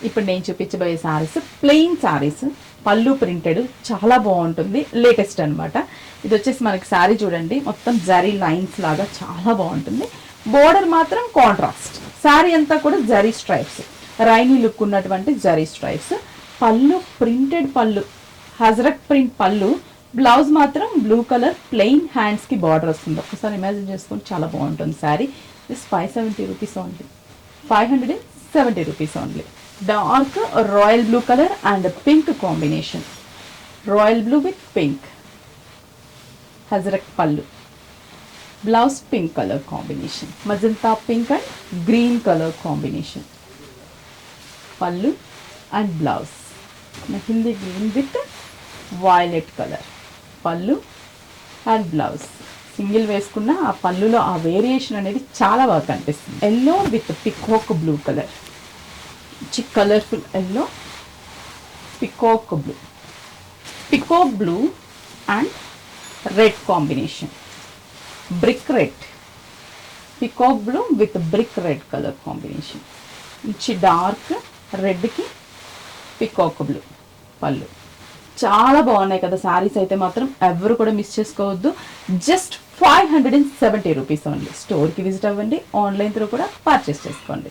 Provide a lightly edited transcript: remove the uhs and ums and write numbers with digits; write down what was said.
ఇప్పుడు నేను చూపించబోయే సారీస్ ప్లెయిన్ సారీస్, పళ్ళు ప్రింటెడ్, చాలా బాగుంటుంది, లేటెస్ట్ అన్నమాట. ఇది వచ్చేసి మనకి సారీ చూడండి, మొత్తం జరీ లైన్స్ లాగా చాలా బాగుంటుంది. బోర్డర్ మాత్రం కాంట్రాస్ట్, సారీ అంతా కూడా జరీ స్ట్రైప్స్, రైనీ లుక్ ఉన్నటువంటి zari stripes. Pallu printed pallu, Ajrakh print pallu. Blouse మాత్రం బ్లూ కలర్ ప్లెయిన్, హ్యాండ్స్కి బార్డర్ వస్తుంది. ఒక్కసారి ఇమాజిన్ చేసుకుంటే చాలా బాగుంటుంది sari. This 570 rupees only, 570 rupees only. Dark royal blue colour and pink combination, royal blue with pink, Ajrakh pallu. Blouse pink colour combination, magenta pink and green colour combination. Pallu and blouse mehndi green with violet colour. Pallu and blouse single వేసుకున్న ఆ పళ్ళులో ఆ variation అనేది చాలా బాగా కనిపిస్తుంది. Yellow with peacock blue colour, colourful yellow, peacock blue, peacock blue and red combination, brick red, peacock blue with brick red colour combination. మంచి dark రెడ్కి peacock blue పళ్ళు. చాలా బాగున్నాయి కదా సారీస్ అయితే మాత్రం ఎవరు కూడా మిస్ చేసుకోవద్దు. Just 570 rupees only. స్టోర్కి విజిట్ అవ్వండి, ఆన్లైన్ త్రూ కూడా పర్చేస్ చేసుకోండి.